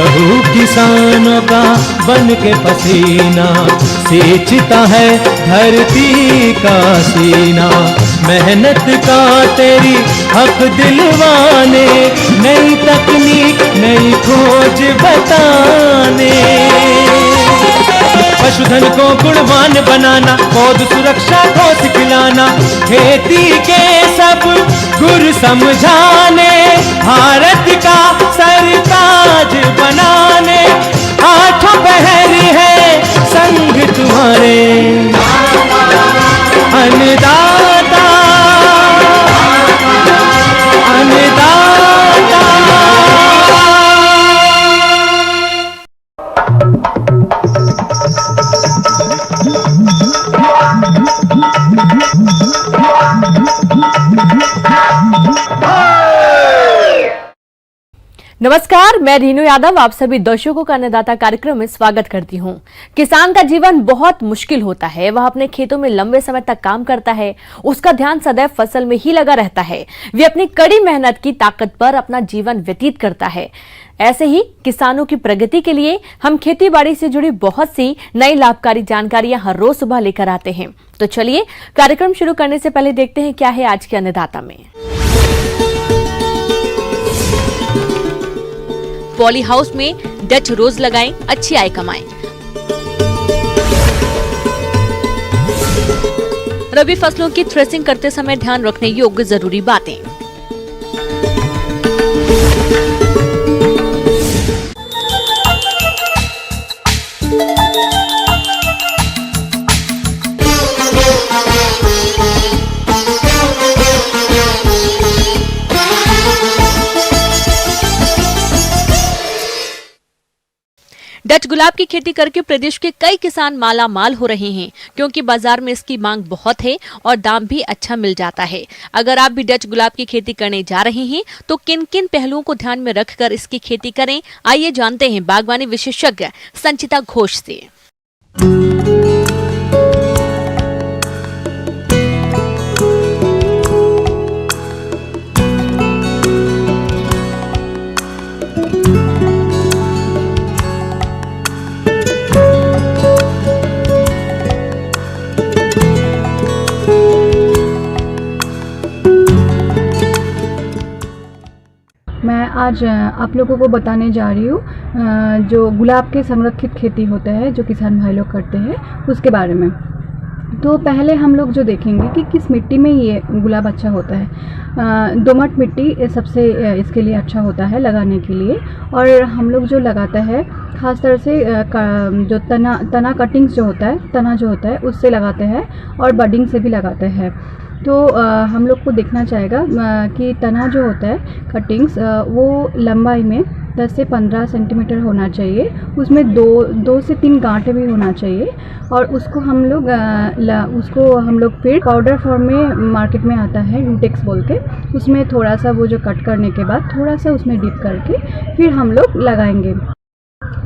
लहू किसानों का बन के पसीना सींचता है धरती का सीना। मेहनत का तेरी हक दिलवाने, नई तकनीक नई खोज बताने। पशुधन को गुणवान बनाना, पौध सुरक्षा को सिखलाना, खेती के सब गुर समझाने, भारत का सरताज बनाने। आठों पहर है संग तुम्हारे अन्नदाता अन्नदाता। नमस्कार, मैं रीनू यादव आप सभी दर्शकों का अन्नदाता कार्यक्रम में स्वागत करती हूं। किसान का जीवन बहुत मुश्किल होता है। वह अपने खेतों में लंबे समय तक काम करता है, उसका ध्यान सदैव फसल में ही लगा रहता है। वे अपनी कड़ी मेहनत की ताकत पर अपना जीवन व्यतीत करता है। ऐसे ही किसानों की प्रगति के लिए हम खेती बाड़ी से जुड़ी बहुत सी नई लाभकारी जानकारियां हर रोज सुबह लेकर आते हैं। तो चलिए कार्यक्रम शुरू करने से पहले देखते हैं क्या है आज के अन्नदाता में। पॉली हाउस में डच रोज लगाएं, अच्छी आय कमाएं। रबी फसलों की थ्रेसिंग करते समय ध्यान रखने योग्य जरूरी बातें। डच गुलाब की खेती करके प्रदेश के कई किसान माला माल हो रहे हैं, क्योंकि बाजार में इसकी मांग बहुत है और दाम भी अच्छा मिल जाता है। अगर आप भी डच गुलाब की खेती करने जा रहे हैं तो किन किन पहलुओं को ध्यान में रखकर इसकी खेती करें, आइए जानते हैं बागवानी विशेषज्ञ संचिता घोष से। मैं आज आप लोगों को बताने जा रही हूँ जो गुलाब के संरक्षित खेती होता है जो किसान भाई लोग करते हैं उसके बारे में। तो पहले हम लोग जो देखेंगे कि किस मिट्टी में ये गुलाब अच्छा होता है। दोमट मिट्टी सबसे इसके लिए अच्छा होता है लगाने के लिए। और हम लोग जो लगाते हैं ख़ास तरह से जो तना कटिंग्स जो होता है, तना जो होता है उससे लगाते हैं और बडिंग से भी लगाते हैं। तो हम लोग को देखना चाहेगा कि तना जो होता है कटिंग्स वो लंबाई में 10 से 15 सेंटीमीटर होना चाहिए। उसमें दो से 3 गांठें भी होना चाहिए। और उसको हम लोग फिर पाउडर फॉर्म में मार्केट में आता है रूटेक्स बोल के, उसमें थोड़ा सा वो जो कट करने के बाद थोड़ा सा उसमें डिप करके फिर हम लोग लगाएंगे।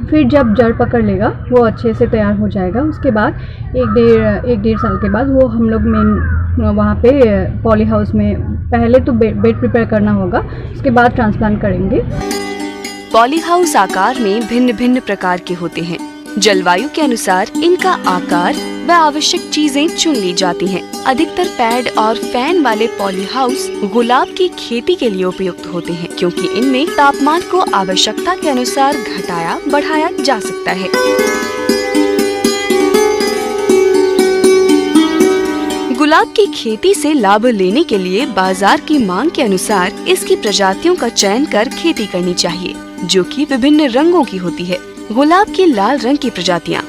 फिर जब जड़ पकड़ लेगा वो अच्छे से तैयार हो जाएगा। उसके बाद एक डेढ़ साल के बाद वो हम लोग मेन वहाँ पे पॉली हाउस में पहले तो बेड प्रिपेयर करना होगा, उसके बाद ट्रांसप्लांट करेंगे। पॉली हाउस आकार में भिन्न भिन्न प्रकार के होते हैं। जलवायु के अनुसार इनका आकार व आवश्यक चीजें चुन ली जाती हैं। अधिकतर पैड और फैन वाले पॉली हाउस गुलाब की खेती के लिए उपयुक्त होते हैं, क्योंकि इनमें तापमान को आवश्यकता के अनुसार घटाया बढ़ाया जा सकता है। गुलाब की खेती से लाभ लेने के लिए बाजार की मांग के अनुसार इसकी प्रजातियों का चयन कर खेती करनी चाहिए, जो कि विभिन्न रंगों की होती है। गुलाब की लाल रंग की प्रजातियाँ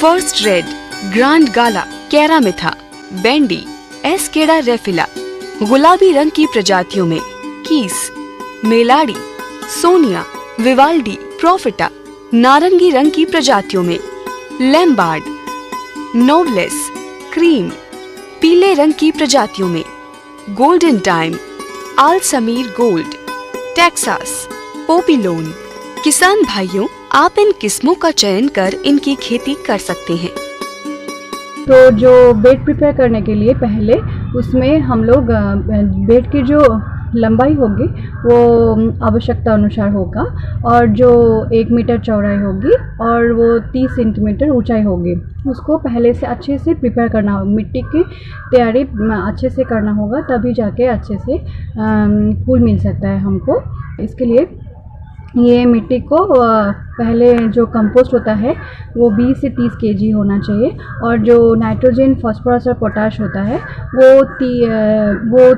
फर्स्ट रेड, ग्रांड गाला, कैरामिथा, बैंडी, एस्केडा रेफिला। गुलाबी रंग की प्रजातियों में कीस, मेलाडी, सोनिया, विवाल्डी, प्रोफिटा। नारंगी रंग की प्रजातियों में लैम्बार्ड, नोबलेस, क्रीम। पीले रंग की प्रजातियों में गोल्डन टाइम, आल समीर गोल्ड, टेक्सास, पोपीलोन। किसान भाइयों, आप इन किस्मों का चयन कर इनकी खेती कर सकते हैं। तो जो बेड प्रिपेयर करने के लिए पहले उसमें हम लोग बेड के जो लंबाई होगी वो आवश्यकता अनुसार होगा, और जो 1 मीटर चौड़ाई होगी और वो 30 सेंटीमीटर ऊंचाई होगी, उसको पहले से अच्छे से प्रिपेयर करना होगा। मिट्टी की तैयारी अच्छे से करना होगा, तभी जाके अच्छे से फूल मिल सकता है हमको। इसके लिए ये मिट्टी को पहले जो कंपोस्ट होता है वो 20 से 30 केजी होना चाहिए, और जो नाइट्रोजन, फास्फोरस और पोटाश होता है वो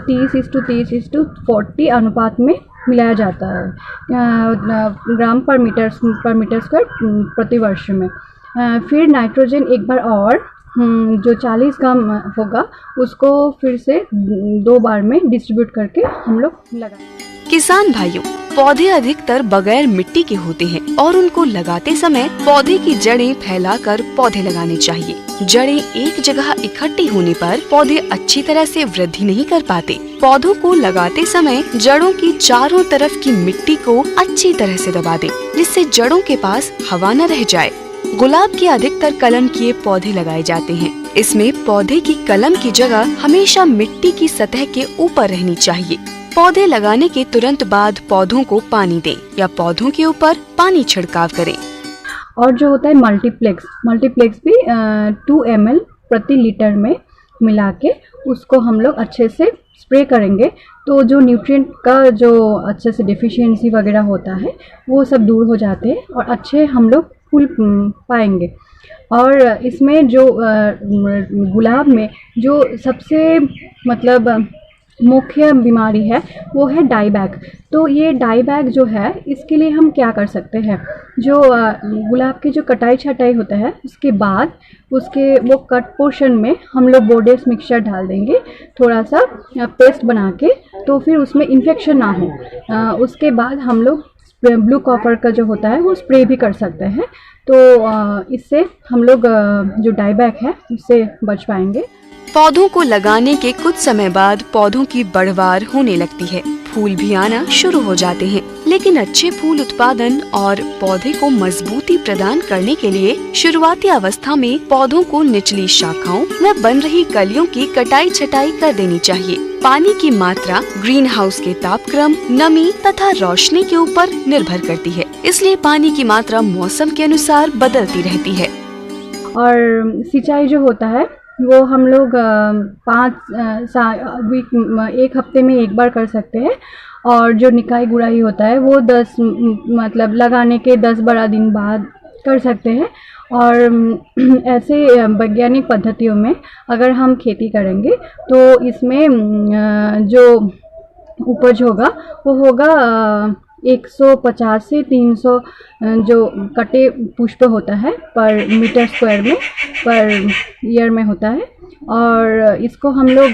30:30:40 अनुपात में मिलाया जाता है ग्राम पर मीटर स्क्वायर प्रति वर्ष में। फिर नाइट्रोजन एक बार और जो 40 ग्राम होगा उसको फिर से 2 बार में डिस्ट्रीब्यूट करके हम लोग लगाएंगे। किसान भाइयों, पौधे अधिकतर बगैर मिट्टी के होते हैं और उनको लगाते समय पौधे की जड़ें फैलाकर पौधे लगाने चाहिए। जड़ें एक जगह इकट्ठी होने पर पौधे अच्छी तरह से वृद्धि नहीं कर पाते। पौधों को लगाते समय जड़ों की चारों तरफ की मिट्टी को अच्छी तरह से दबा दें, जिससे जड़ों के पास हवा न रह जाए। गुलाब के अधिकतर कलम किए पौधे लगाए जाते हैं। इसमें पौधे की कलम की जगह हमेशा मिट्टी की सतह के ऊपर रहनी चाहिए। पौधे लगाने के तुरंत बाद पौधों को पानी दें या पौधों के ऊपर पानी छिड़काव करें। और जो होता है मल्टीप्लेक्स भी 2 ml प्रति लीटर में मिला के उसको हम लोग अच्छे से स्प्रे करेंगे, तो जो न्यूट्रिएंट का जो अच्छे से डेफिशिएंसी वगैरह होता है वो सब दूर हो जाते हैं और अच्छे हम लोग फूल पाएंगे। और इसमें जो गुलाब में जो सबसे मतलब मुख्य बीमारी है वो है डाईबैक। तो ये डाईबैक जो है इसके लिए हम क्या कर सकते हैं, जो गुलाब की जो कटाई छटाई होता है उसके बाद उसके वो कट पोर्शन में हम लोग बोर्डेक्स मिक्सचर डाल देंगे, थोड़ा सा पेस्ट बना के, तो फिर उसमें इन्फेक्शन ना हो। उसके बाद हम लोग ब्लू कॉपर का जो होता है वो स्प्रे भी कर सकते हैं, तो इससे हम लोग जो डाईबैक है उससे बच पाएंगे। पौधों को लगाने के कुछ समय बाद पौधों की बढ़वार होने लगती है, फूल भी आना शुरू हो जाते हैं। लेकिन अच्छे फूल उत्पादन और पौधे को मजबूती प्रदान करने के लिए शुरुआती अवस्था में पौधों को निचली शाखाओं व बन रही कलियों की कटाई छटाई कर देनी चाहिए। पानी की मात्रा ग्रीन हाउस के तापक्रम, नमी तथा रोशनी के ऊपर निर्भर करती है, इसलिए पानी की मात्रा मौसम के अनुसार बदलती रहती है। और सिंचाई जो होता है वो हम लोग 1 हफ्ते में एक बार कर सकते हैं, और जो निकाई गुड़ाई होता है वो 10 मतलब लगाने के 10-12 दिन बाद कर सकते हैं। और ऐसे वैज्ञानिक पद्धतियों में अगर हम खेती करेंगे तो इसमें जो उपज होगा वो होगा 150 से 300 जो कटे पुष्प होता है पर मीटर स्क्वायर में पर ईयर में होता है। और इसको हम लोग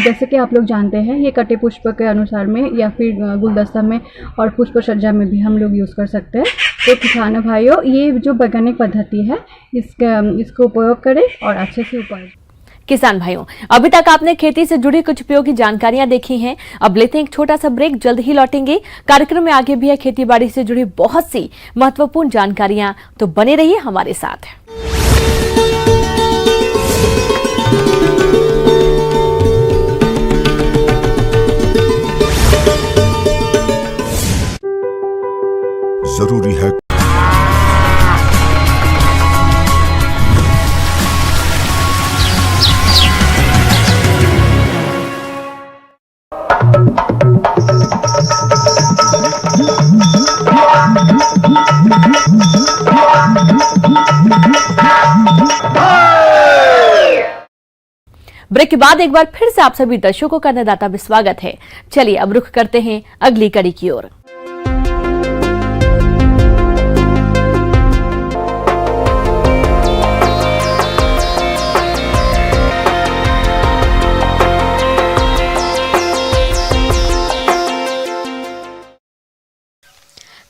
जैसे कि आप लोग जानते हैं ये कटे पुष्प के अनुसार में या फिर गुलदस्ता में और पुष्प सज्जा में भी हम लोग यूज़ कर सकते हैं। तो किसान भाइयों, ये जो वैज्ञानिक पद्धति है इसको उपयोग करें और अच्छे से उपयोग। किसान भाइयों, अभी तक आपने खेती से जुड़ी कुछ उपयोगी जानकारियां देखी हैं। अब लेते हैं एक छोटा सा ब्रेक, जल्द ही लौटेंगे। कार्यक्रम में आगे भी है खेती बाड़ी से जुड़ी बहुत सी महत्वपूर्ण जानकारियां, तो बने रहिए हमारे साथ। जरूरी है ब्रेक के बाद एक बार फिर से आप सभी दर्शकों का अन्नदाता में स्वागत है। चलिए अब रुख करते हैं अगली कड़ी की ओर।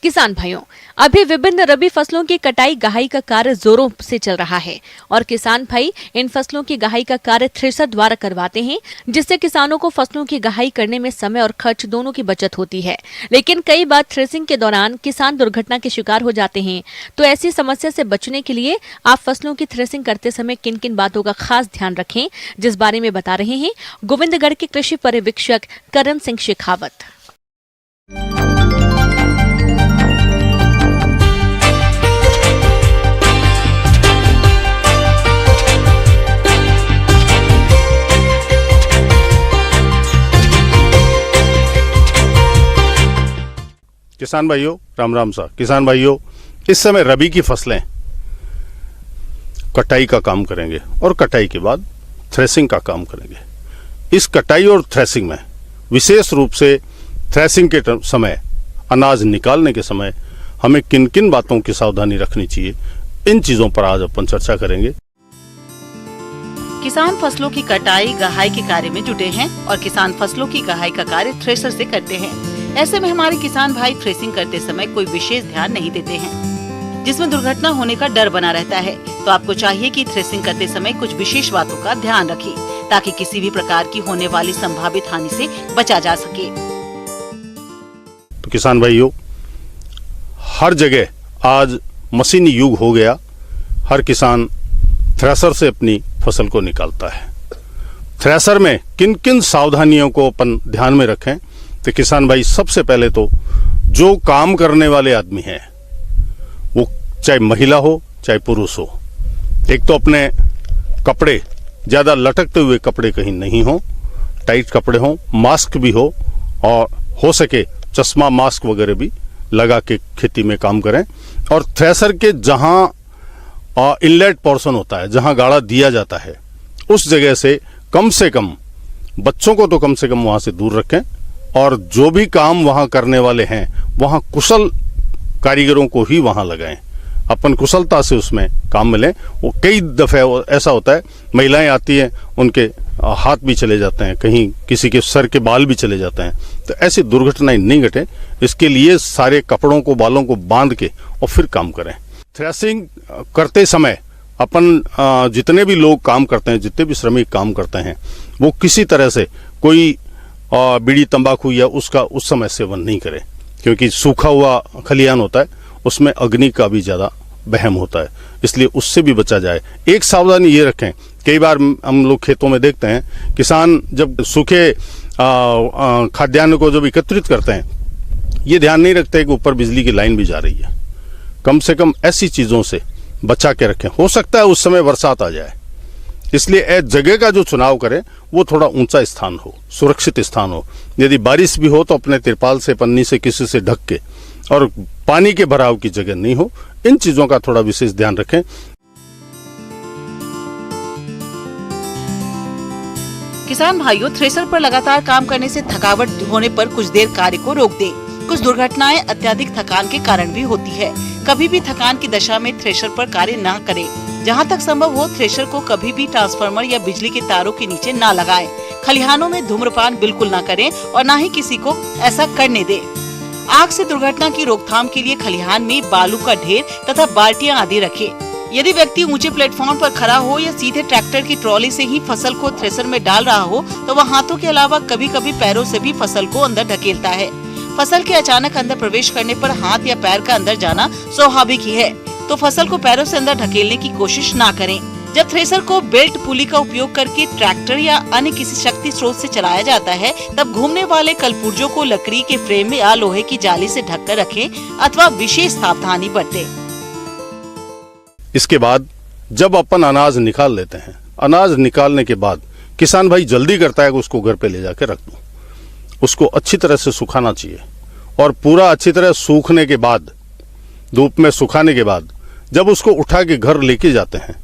किसान भाइयों, अभी विभिन्न रबी फसलों की कटाई गहाई का कार्य जोरों से चल रहा है और किसान भाई इन फसलों की गहाई का कार्य थ्रेसर द्वारा करवाते हैं, जिससे किसानों को फसलों की गहाई करने में समय और खर्च दोनों की बचत होती है। लेकिन कई बार थ्रेसिंग के दौरान किसान दुर्घटना के शिकार हो जाते हैं। तो ऐसी समस्या से बचने के लिए आप फसलों की थ्रेसिंग करते समय किन किन बातों का खास ध्यान रखें, जिस बारे में बता रहे हैं गोविंदगढ़ के कृषि पर्यवेक्षक करण सिंह शेखावत। किसान भाइयों राम राम सा। किसान भाइयों, इस समय रबी की फसलें कटाई का काम करेंगे और कटाई के बाद थ्रेसिंग का काम करेंगे। इस कटाई और थ्रेसिंग में विशेष रूप से थ्रेसिंग के समय, अनाज निकालने के समय हमें किन किन बातों की सावधानी रखनी चाहिए, इन चीजों पर आज अपन चर्चा करेंगे। किसान फसलों की कटाई गहाई के कार्य में जुटे हैं और किसान फसलों की गहाई का कार्य थ्रेसर से करते हैं। ऐसे में हमारे किसान भाई थ्रेसिंग करते समय कोई विशेष ध्यान नहीं देते हैं, जिसमें दुर्घटना होने का डर बना रहता है। तो आपको चाहिए कि थ्रेसिंग करते समय कुछ विशेष बातों का ध्यान रखें, ताकि किसी भी प्रकार की होने वाली संभावित हानि से बचा जा सके। तो किसान भाइयों, हर जगह आज मशीनी युग हो गया। हर किसान थ्रेसर से अपनी फसल को निकालता है। थ्रेसर में किन किन सावधानियों को अपन ध्यान में रखें, तो किसान भाई सबसे पहले तो जो काम करने वाले आदमी हैं, वो चाहे महिला हो चाहे पुरुष हो, एक तो अपने कपड़े ज्यादा लटकते हुए कपड़े कहीं नहीं हो, टाइट कपड़े हो, मास्क भी हो और हो सके चश्मा मास्क वगैरह भी लगा के खेती में काम करें। और थ्रेसर के जहां इनलेट पोर्शन होता है, जहां गाड़ा दिया जाता है, उस जगह से कम बच्चों को तो कम से कम वहां से दूर रखें और जो भी काम वहां करने वाले हैं, वहां कुशल कारीगरों को ही वहां लगाएं। अपन कुशलता से उसमें काम मिले। वो कई दफे ऐसा होता है, महिलाएं आती हैं, उनके हाथ भी चले जाते हैं, कहीं किसी के सर के बाल भी चले जाते हैं। तो ऐसी दुर्घटनाएं नहीं घटे, इसके लिए सारे कपड़ों को, बालों को बांध के और फिर काम करें। थ्रेसिंग करते समय अपन जितने भी लोग काम करते हैं, जितने भी श्रमिक काम करते हैं, वो किसी तरह से कोई बीड़ी तंबाकू या उसका उस समय सेवन नहीं करें, क्योंकि सूखा हुआ खलिहान होता है, उसमें अग्नि का भी ज्यादा वहम होता है, इसलिए उससे भी बचा जाए। एक सावधानी ये रखें, कई बार हम लोग खेतों में देखते हैं, किसान जब सूखे खाद्यान्न को जब एकत्रित करते हैं, ये ध्यान नहीं रखते कि ऊपर बिजली की लाइन भी जा रही है। कम से कम ऐसी चीजों से बचा के रखें। हो सकता है उस समय बरसात आ जाए, इसलिए जगह का जो चुनाव करें वो थोड़ा ऊंचा स्थान हो, सुरक्षित स्थान हो। यदि बारिश भी हो तो अपने तिरपाल से, पन्नी से, किसी से ढक के, और पानी के भराव की जगह नहीं हो। इन चीजों का थोड़ा विशेष ध्यान रखें। किसान भाइयों, थ्रेसर पर लगातार काम करने से थकावट होने पर कुछ देर कार्य को रोक दें। कुछ दुर्घटनाएं अत्यधिक थकान के कारण भी होती है। कभी भी थकान की दशा में थ्रेसर पर कार्य न करें। जहां तक संभव हो, थ्रेसर को कभी भी ट्रांसफार्मर या बिजली के तारों के नीचे न लगाएं। खलिहानों में धूम्रपान बिल्कुल न करें और न ही किसी को ऐसा करने दें। आग से दुर्घटना की रोकथाम के लिए खलिहान में बालू का ढेर तथा बाल्टियां आदि रखें। यदि व्यक्ति ऊंचे प्लेटफॉर्म पर खड़ा हो या सीधे ट्रैक्टर की ट्रॉली से ही फसल को थ्रेसर में डाल रहा हो, तो वह हाथों के अलावा कभी कभी पैरों से भी फसल को अंदर ढकेलता है। फसल के अचानक अंदर प्रवेश करने पर हाथ या पैर का अंदर जाना स्वाभाविक ही है, तो फसल को पैरों से अंदर ढकेलने की कोशिश ना करें। जब थ्रेसर को बेल्ट पुली का उपयोग करके ट्रैक्टर या अन्य किसी शक्ति स्रोत से चलाया जाता है, तब घूमने वाले कलपुर्जों को लकड़ी के फ्रेम में या लोहे की जाली से ढककर रखें अथवा विशेष सावधानी बरतें। इसके बाद जब अपन अनाज निकाल लेते हैं, अनाज निकालने के बाद किसान भाई जल्दी करता है कि उसको घर पे ले जाके रख दो। उसको अच्छी तरह से सुखाना चाहिए और पूरा अच्छी तरह सूखने के बाद, धूप में सुखाने के बाद जब उसको उठा के घर लेके जाते हैं,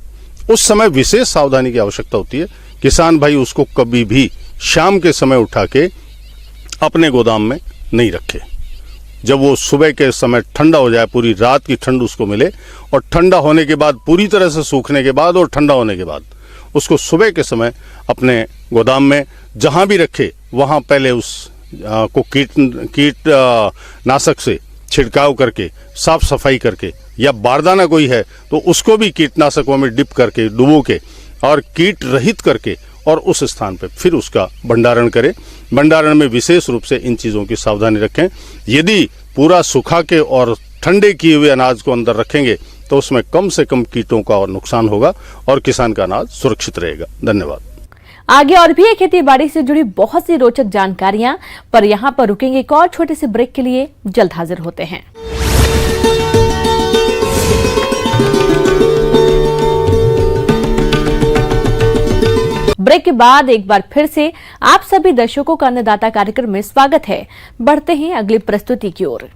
उस समय विशेष सावधानी की आवश्यकता होती है। किसान भाई उसको कभी भी शाम के समय उठा के अपने गोदाम में नहीं रखे। जब वो सुबह के समय ठंडा हो जाए, पूरी रात की ठंड उसको मिले, और ठंडा होने के बाद, पूरी तरह से सूखने के बाद और ठंडा होने के बाद उसको सुबह के समय अपने गोदाम में जहां भी रखे, वहां पहले उस को कीट नाशक से छिड़काव करके, साफ सफाई करके, या बारदाना कोई है तो उसको भी कीटनाशकों में डिप करके, डुबो के और कीट रहित करके और उस स्थान पे फिर उसका भंडारण करें। भंडारण में विशेष रूप से इन चीज़ों की सावधानी रखें। यदि पूरा सुखा के और ठंडे किए हुए अनाज को अंदर रखेंगे तो उसमें कम से कम कीटों का और नुकसान होगा और किसान का अनाज सुरक्षित रहेगा। धन्यवाद। आगे और भी है खेती बाड़ी से जुड़ी बहुत सी रोचक जानकारियां, पर यहाँ पर रुकेंगे एक और छोटे से ब्रेक के लिए। जल्द हाजिर होते हैं। ब्रेक के बाद एक बार फिर से आप सभी दर्शकों का अन्नदाता कार्यक्रम में स्वागत है। बढ़ते हैं अगली प्रस्तुति की ओर।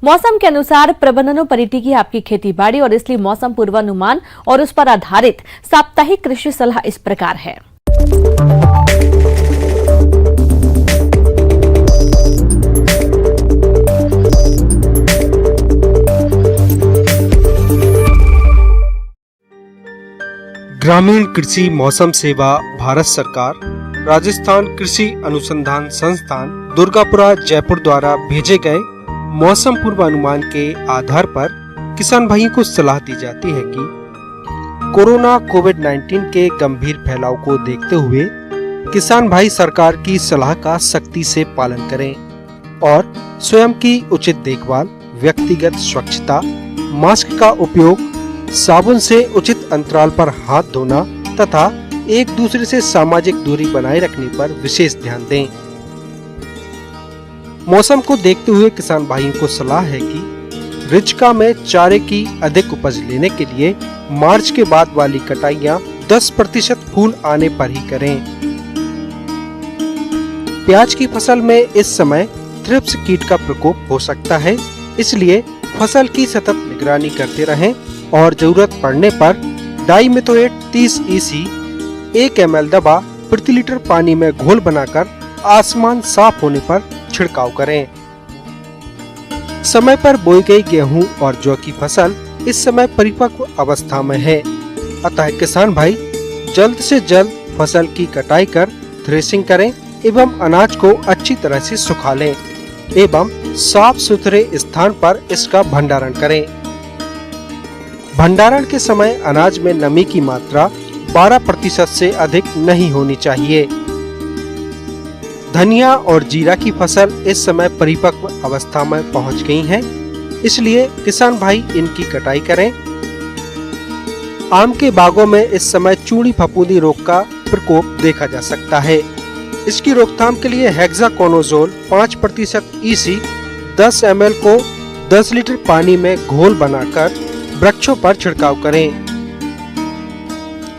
मौसम के अनुसार प्रबंधनों पर टिकी आपकी खेती बाड़ी, और इसलिए मौसम पूर्वानुमान और उस पर आधारित साप्ताहिक कृषि सलाह इस प्रकार है। ग्रामीण कृषि मौसम सेवा भारत सरकार, राजस्थान कृषि अनुसंधान संस्थान दुर्गापुरा जयपुर द्वारा भेजे गए मौसम पूर्वानुमान के आधार पर किसान भाइयों को सलाह दी जाती है कि कोरोना कोविड-19 के गंभीर फैलाव को देखते हुए किसान भाई सरकार की सलाह का सख्ती से पालन करें और स्वयं की उचित देखभाल, व्यक्तिगत स्वच्छता, मास्क का उपयोग, साबुन से उचित अंतराल पर हाथ धोना तथा एक दूसरे से सामाजिक दूरी बनाए रखने पर विशेष ध्यान दें। मौसम को देखते हुए किसान भाइयों को सलाह है कि रिचका में चारे की अधिक उपज लेने के लिए मार्च के बाद वाली कटाइयां 10% फूल आने पर ही करें। प्याज की फसल में इस समय थ्रिप्स कीट का प्रकोप हो सकता है, इसलिए फसल की सतत निगरानी करते रहें और जरूरत पड़ने पर डाइमेथोएट 30 EC 1 ml दवा प्रति लीटर पानी में घोल बनाकर आसमान साफ होने पर छिड़काव करें। समय पर बोई गई गेहूं और जौ की फसल इस समय परिपक्व अवस्था में है, अतः किसान भाई जल्द से जल्द फसल की कटाई कर थ्रेसिंग करें एवं अनाज को अच्छी तरह से सुखा लें एवं साफ सुथरे स्थान पर इसका भंडारण करें। भंडारण के समय अनाज में नमी की मात्रा 12% से अधिक नहीं होनी चाहिए। धनिया और जीरा की फसल इस समय परिपक्व अवस्था में पहुंच गई हैं, इसलिए किसान भाई इनकी कटाई करें। आम के बागों में इस समय चूड़ी फफूंदी रोग का प्रकोप देखा जा सकता है। इसकी रोकथाम के लिए हेक्साकोनाजोल 5% EC 10 ml को 10 लीटर पानी में घोल बनाकर वृक्षों पर छिड़काव करें।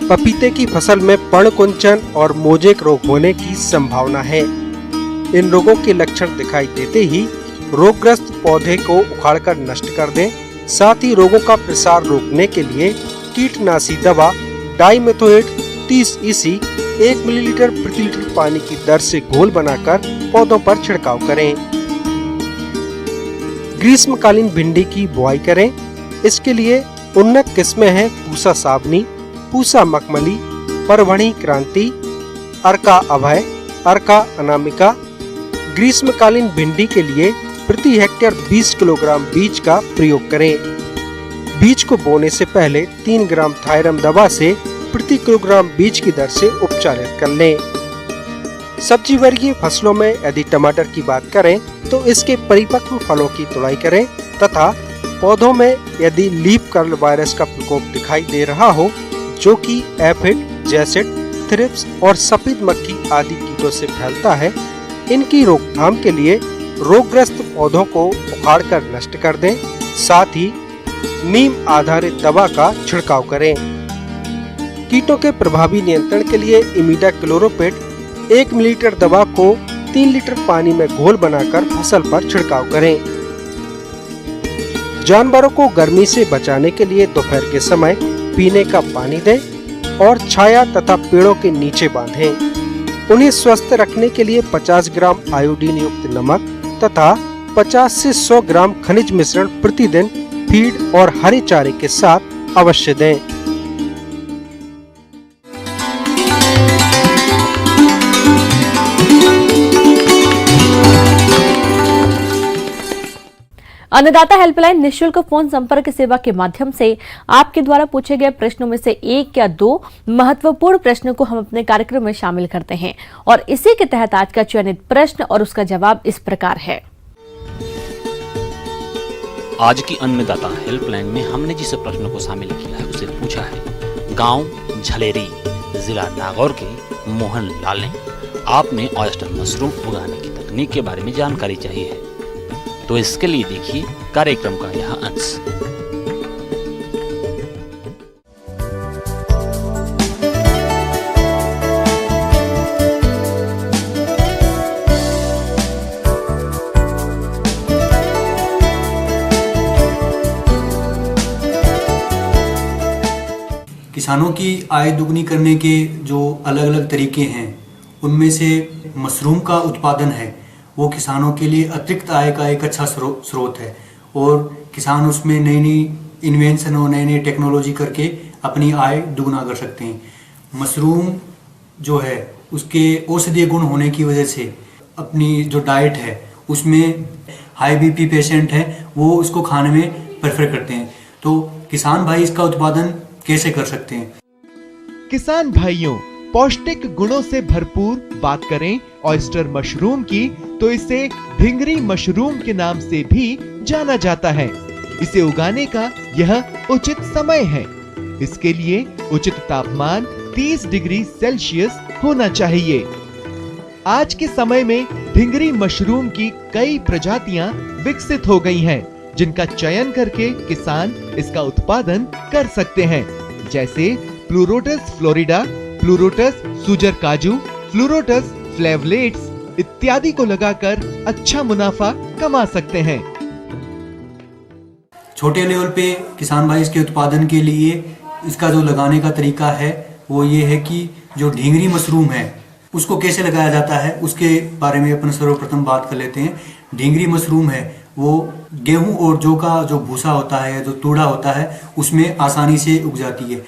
पपीते की फसल में पर्णकुंचन और मोजेक रोग होने की संभावना है। इन रोगों के लक्षण दिखाई देते ही रोगग्रस्त पौधे को उखाड़कर नष्ट कर दें। साथ ही रोगों का प्रसार रोकने के लिए कीटनाशी दवा डाइमेथोएट 30 EC 1 मिलीलीटर प्रति लीटर पानी की दर से घोल बनाकर पौधों पर छिड़काव करें। ग्रीष्मकालीन भिंडी की बुआई करें। इसके लिए उन्नत किस्में हैं पूसा सावनी, पूसा मखमली, परवणी क्रांति, अर्का अभय, अर्का अनामिका। ग्रीष्मकालीन भिंडी के लिए प्रति हेक्टेयर 20 किलोग्राम बीज का प्रयोग करें। बीज को बोने से पहले 3 ग्राम थायरम दवा से प्रति किलोग्राम बीज की दर से उपचारित कर लें। सब्जी वर्गीय फसलों में यदि टमाटर की बात करें तो इसके परिपक्व फलों की तुड़ाई करें तथा पौधों में यदि लीफ कर्ल वायरस का प्रकोप दिखाई दे रहा हो, जो कि एफिड, जैसिड, थ्रिप्स और सफेद मक्खी आदि कीटों से फैलता है, इनकी रोकथाम के लिए रोगग्रस्त पौधों को उखाड़कर नष्ट कर दें। साथ ही नीम आधारित दवा का छिड़काव करें। कीटों के प्रभावी नियंत्रण के लिए इमिडाक्लोरोपिड 1 मिलीलीटर दवा को 3 लीटर पानी में घोल बनाकर फसल पर छिड़काव करें। जानवरों को गर्मी से बचाने के लिए दोपहर के समय पीने का पानी दें और छाया तथा पेड़ों के नीचे बांधें। उन्हें स्वस्थ रखने के लिए 50 ग्राम आयोडीन युक्त नमक तथा 50 से 100 ग्राम खनिज मिश्रण प्रतिदिन फीड और हरे चारे के साथ अवश्य दें। अन्नदाता हेल्पलाइन निःशुल्क फोन संपर्क सेवा के माध्यम से आपके द्वारा पूछे गए प्रश्नों में से 1 या 2 महत्वपूर्ण प्रश्नों को हम अपने कार्यक्रम में शामिल करते हैं और इसी के तहत आज का चयनित प्रश्न और उसका जवाब इस प्रकार है। आज की अन्नदाता हेल्पलाइन में हमने जिस प्रश्न को शामिल किया है उसे पूछा है। गांव झलेरी, जिला नागौर के मोहन लाल ने आपने ऑयस्टर मशरूम उगाने की तकनीक के बारे में जानकारी चाहिए है, तो इसके लिए देखिए कार्यक्रम का यह अंश। किसानों की आय दुगनी करने के जो अलग अलग तरीके हैं, उनमें से मशरूम का उत्पादन है वो किसानों के लिए अतिरिक्त आय का एक अच्छा स्रोत है और किसान उसमें नई नई इन्वेंशन और नई नई टेक्नोलॉजी करके अपनी आय दुगना कर सकते हैं। मशरूम जो है उसके औषधीय गुण होने की वजह से अपनी जो डाइट है उसमें हाई बीपी पेशेंट है वो उसको खाने में प्रेफर करते हैं। तो किसान भाई इसका उत्पादन कैसे कर सकते हैं? किसान भाइयों, पौष्टिक गुणों से भरपूर बात करें ऑयस्टर मशरूम की तो इसे ढिंगरी मशरूम के नाम से भी जाना जाता है। इसे उगाने का यह उचित समय है। इसके लिए उचित तापमान 30 डिग्री सेल्सियस होना चाहिए। आज के समय में ढिंगरी मशरूम की कई प्रजातियां विकसित हो गई हैं, जिनका चयन करके किसान इसका उत्पादन कर सकते हैं, जैसे प्लूरोटस फ्लोरिडा, प्लूरोटस सुजर काजू, प्लूरोटस फ्लेवलेट्स इत्यादि को लगाकर अच्छा मुनाफा कमा सकते हैं। छोटे लेवल पे किसान भाई इसके उत्पादन के लिए इसका जो लगाने का तरीका है वो ये है कि जो ढींगरी मशरूम है उसको कैसे लगाया जाता है उसके बारे में अपन सर्वप्रथम बात कर लेते हैं। ढींगरी मशरूम है वो गेहूं और जौ का जो भूसा होता है, जो तूड़ा होता है, उसमें आसानी से उग जाती है।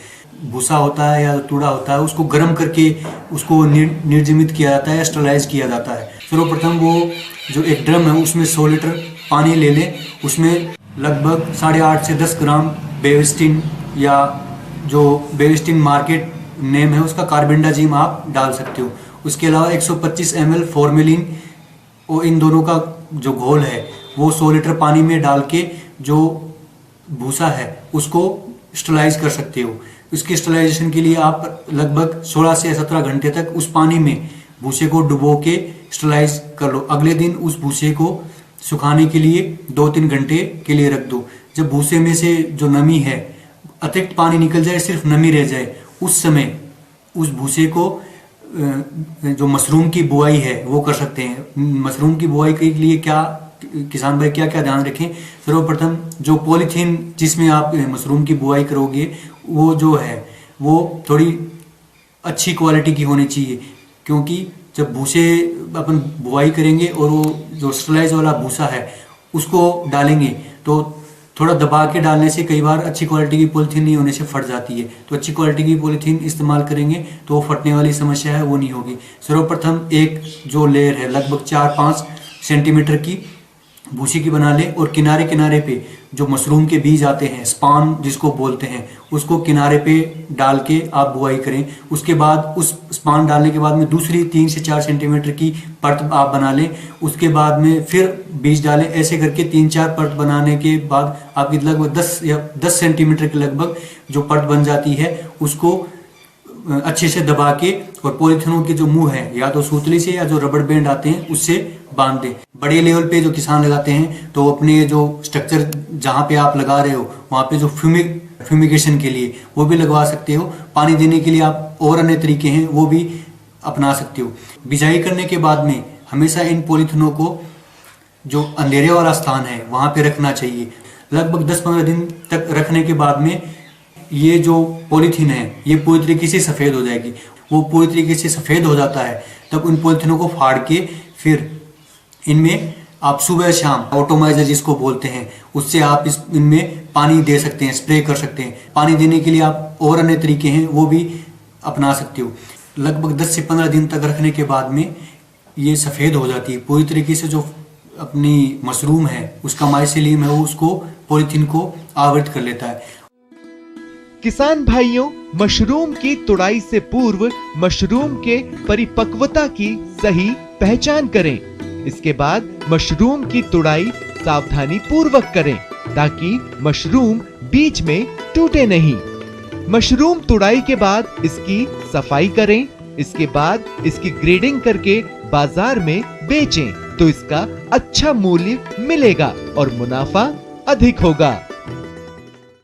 भूसा होता है या तूड़ा होता है उसको गर्म करके उसको निर्जमित किया जाता है, स्टरलाइज किया जाता है। सर्वप्रथम वो जो एक ड्रम है उसमें 100 लीटर पानी ले लें, उसमें लगभग 8.5 से 10 ग्राम बेविस्टिन या जो बेविस्टिन मार्केट नेम है उसका कार्बेंडाजिम आप डाल सकते हो। उसके अलावा 125 ml फॉर्मेलिन और इन दोनों का जो घोल है वो 100 लीटर पानी में डाल के जो भूसा है उसको स्टरलाइज कर सकते हो। उसकी स्टरलाइजेशन के लिए आप लगभग 16 से 17 घंटे तक उस पानी में भूसे को डुबो के स्टरलाइज कर लो। अगले दिन उस भूसे को सुखाने के लिए 2-3 घंटे के लिए रख दो। जब भूसे में से जो नमी है, अतिरिक्त पानी निकल जाए, सिर्फ नमी रह जाए, उस समय उस भूसे को जो मशरूम की बुआई है वो कर सकते हैं। मशरूम की बुआई के लिए क्या किसान भाई क्या क्या ध्यान रखें? सर्वप्रथम जो पॉलीथीन जिसमें आप मशरूम की बुआई करोगे वो जो है वो थोड़ी अच्छी क्वालिटी की होनी चाहिए, क्योंकि जब भूसे अपन बुआई करेंगे और वो जो स्टरलाइज वाला भूसा है उसको डालेंगे तो थोड़ा दबा के डालने से कई बार अच्छी क्वालिटी की पॉलीथीन नहीं होने से फट जाती है। तो अच्छी क्वालिटी की पॉलीथीन इस्तेमाल करेंगे तो वो फटने वाली समस्या है वो नहीं होगी। सर्वप्रथम एक जो लेयर है लगभग 4-5 सेंटीमीटर की भूसी की बना ले और किनारे किनारे पे जो मशरूम के बीज आते हैं, स्पान जिसको बोलते हैं, उसको किनारे पे डाल के आप बुआई करें। उसके बाद उस स्पान डालने के बाद में दूसरी 3 से 4 सेंटीमीटर की परत आप बना लें। उसके बाद में फिर बीज डालें। ऐसे करके 3-4 परत बनाने के बाद आपकी लगभग 10 सेंटीमीटर के लगभग जो परत बन जाती है उसको अच्छे से दबा के और पॉलीथिनों के जो मुंह है या तो सूतली से या जो रबड़ बैंड आते हैं उससे बांध दें। बड़े लेवल पे जो किसान लगाते हैं तो अपने जो स्ट्रक्चर जहां पे आप लगा रहे हो वहां पे जो फ्यूमिगेशन के लिए वो भी लगवा सकते हो। पानी देने के लिए आप और अन्य तरीके हैं वो भी अपना सकते हो। बिजाई करने के बाद में हमेशा इन पॉलीथिनों को जो अंधेरे वाला स्थान है वहां पे रखना चाहिए। लगभग 10-15 दिन तक रखने के बाद में ये जो पॉलीथीन है ये पूरी तरीके से सफ़ेद हो जाएगी। वो पूरी तरीके से सफ़ेद हो जाता है तब उन पॉलीथीनों को फाड़ के फिर इनमें आप सुबह शाम ऑटोमाइजर जिसको बोलते हैं उससे आप इनमें पानी दे सकते हैं, स्प्रे कर सकते हैं। पानी देने के लिए आप और अन्य तरीके हैं वो भी अपना सकते हो। लगभग 10 से 15 दिन तक रखने के बाद में ये सफ़ेद हो जाती है पूरी तरीके से। जो अपनी मशरूम है उसका माइसेलियम है वो उसको पॉलीथीन को आवृत कर लेता है। किसान भाइयों, मशरूम की तुड़ाई से पूर्व मशरूम के परिपक्वता की सही पहचान करें। इसके बाद मशरूम की तुड़ाई सावधानी पूर्वक करें ताकि मशरूम बीच में टूटे नहीं। मशरूम तुड़ाई के बाद इसकी सफाई करें। इसके बाद इसकी ग्रेडिंग करके बाजार में बेचें तो इसका अच्छा मूल्य मिलेगा और मुनाफा अधिक होगा।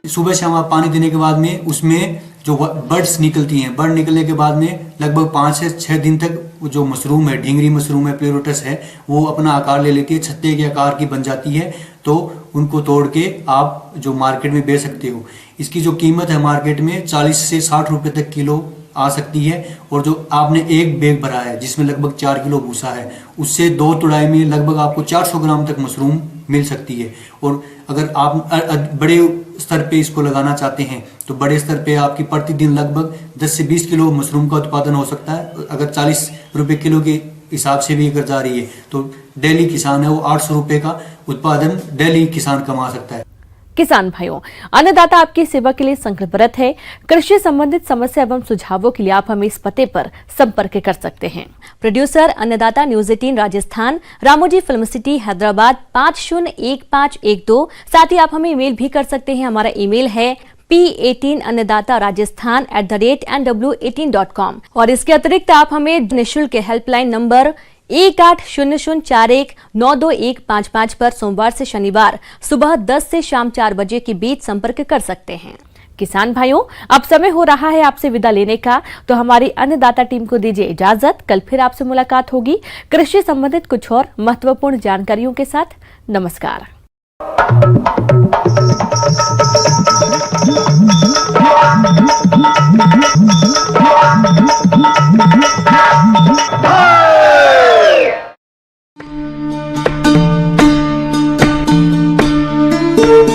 सुबह शाम आप पानी देने के बाद में उसमें जो बर्ड्स निकलती हैं, बर्ड निकलने के बाद में लगभग 5 से 6 दिन तक जो मशरूम है, ढींगरी मशरूम है, प्लेरोटस है, वो अपना आकार ले लेती है, छत्ते के आकार की बन जाती है। तो उनको तोड़ के आप जो मार्केट में बेच सकते हो। इसकी जो कीमत है मार्केट में 40 से 60 रुपए तक किलो आ सकती है। और जो आपने एक बैग भरा है जिसमें लगभग 4 किलो भूसा है, उससे 2 तुड़ाई में लगभग आपको 400 ग्राम तक मशरूम मिल सकती है। और अगर आप बड़े स्तर पे इसको लगाना चाहते हैं तो बड़े स्तर पे आपकी प्रतिदिन लगभग 10 से 20 किलो मशरूम का उत्पादन हो सकता है। अगर 40 रुपए किलो के हिसाब से भी अगर जा रही है तो डेली किसान है वो 800 रुपए का उत्पादन डेली किसान कमा सकता है। किसान भाइयों, अन्नदाता आपकी सेवा के लिए संकल्परत है। कृषि संबंधित समस्या एवं सुझावों के लिए आप हमें इस पते पर संपर्क कर सकते हैं। प्रोड्यूसर अन्नदाता news 18 Rajasthan, Ramoji film city Hyderabad 501512। साथ ही आप हमें ईमेल भी कर सकते हैं। हमारा ईमेल है p18annadatarajasthan@nw18.com। और इसके अतिरिक्त आप हमें निःशुल्क हेल्पलाइन नंबर 180041922155 पर सोमवार से शनिवार सुबह 10 से शाम 4 बजे के बीच संपर्क कर सकते हैं। किसान भाइयों, अब समय हो रहा है आपसे विदा लेने का, तो हमारी अन्नदाता टीम को दीजिए इजाजत। कल फिर आपसे मुलाकात होगी कृषि संबंधित कुछ और महत्वपूर्ण जानकारियों के साथ। नमस्कार।